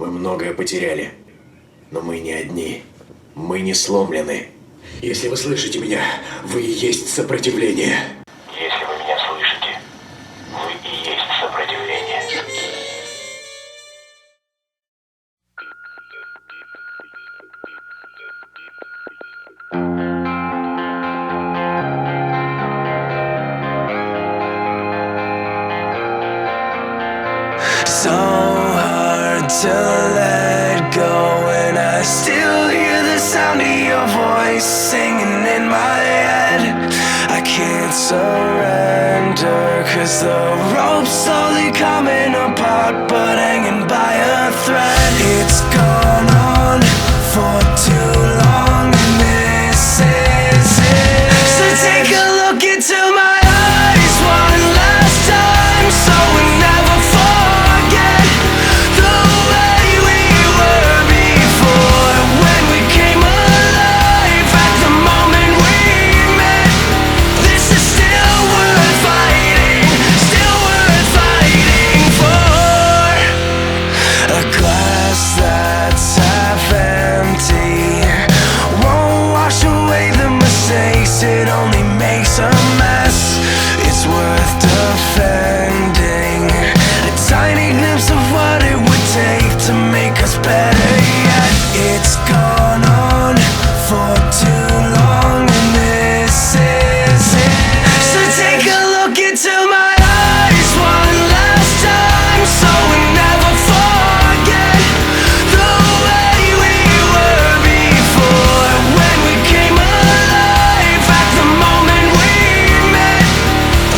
Мы многое потеряли. Но мы не одни. Мы не сломлены. Если вы слышите меня, вы и есть сопротивление. Если вы меня слышите, вы и есть сопротивление. So hard to let go, and I still hear the sound of your voice singing in my head. I can't surrender, 'cause the rope's slowly coming apart, but hanging by a thread. It's gone on for too long, and this is it. So take a look into my eyes one last time, so we never forget the way we were before, when we came alive at the moment we met. This is still worth fighting for. A glass that's half empty won't wash away the mistakes, it only makes a mess. It's worth defending, a tiny glimpse of what it would take to make us better yet. It's gone on for too long, and this is it. So take a look into my eyes one last time, so we never forget the way we were before, when we came alive at the moment we met.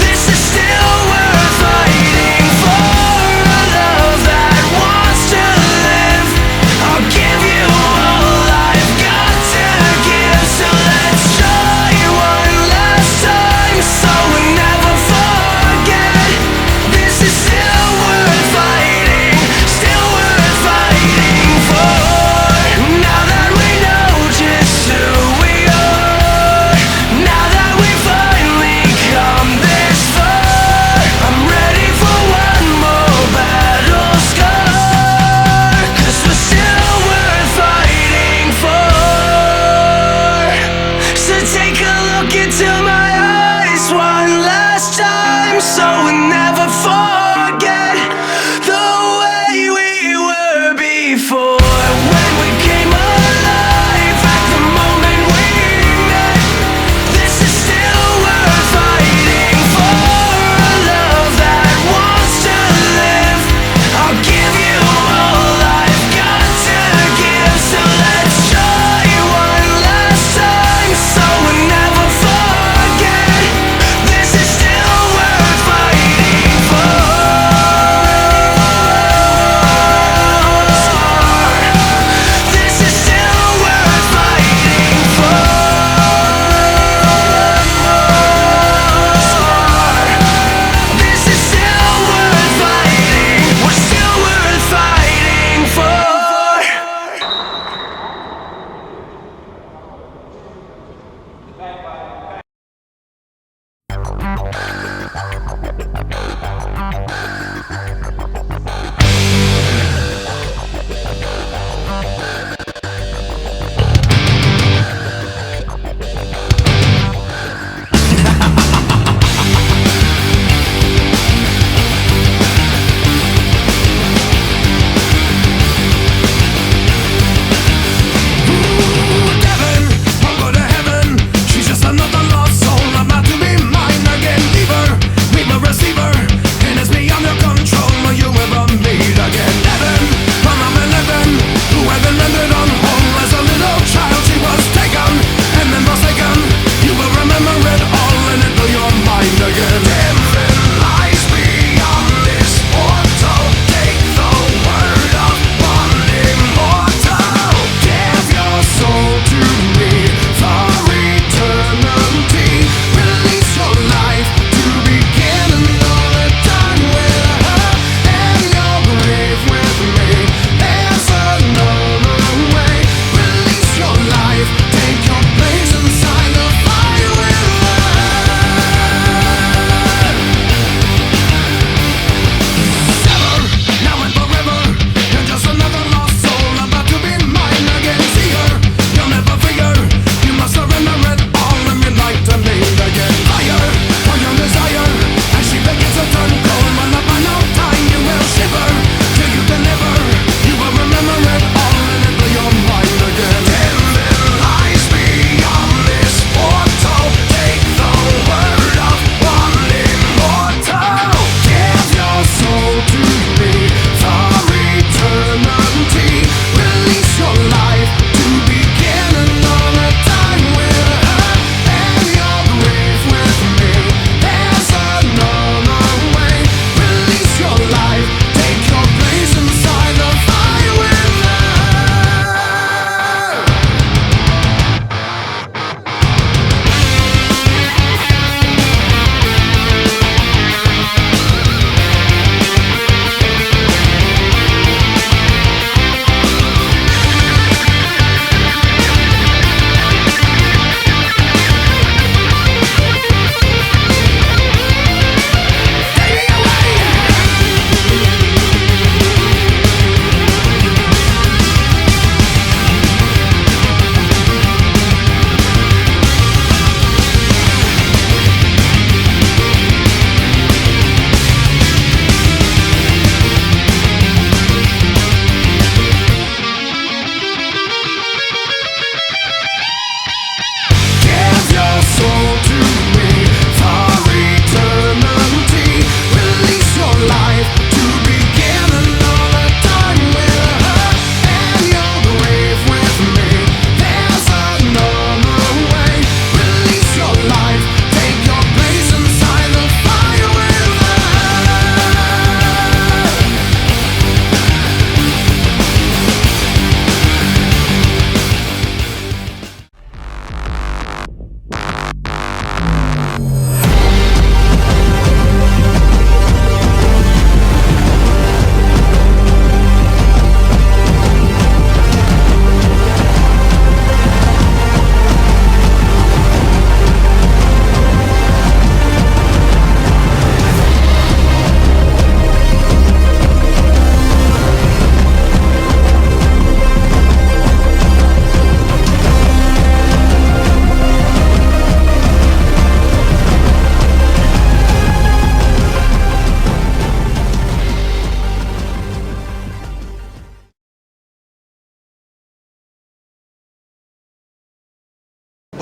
This is still worth fighting for, a love that wants to live. I'll give you all I've got to give, so let's try one last time, so we never forget. This is still worth fighting for. Now that we know just who we are, now that we finally come this far, I'm ready for one more battle scar, 'cause we're still worth fighting for. So take a look into my eyes one last time, so we never forget the way we were before, when we came alive at the moment we met. This is still worth fighting for, a love that wants to live. I'll give you all I've got to give, so let's try one last time, so we never forget. This is still worth fighting for.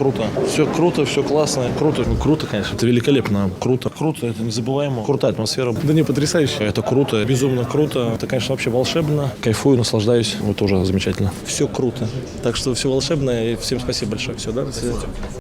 круто. Все классно, круто. Ну, круто, конечно. Это великолепно. Круто. Круто, это незабываемо. Крутая атмосфера. Да не потрясающе. Это круто, безумно круто. Это, конечно, вообще волшебно. Кайфую, наслаждаюсь. Вот тоже замечательно. Все круто. Так что все волшебно. И всем спасибо большое. Все, да? До свидания.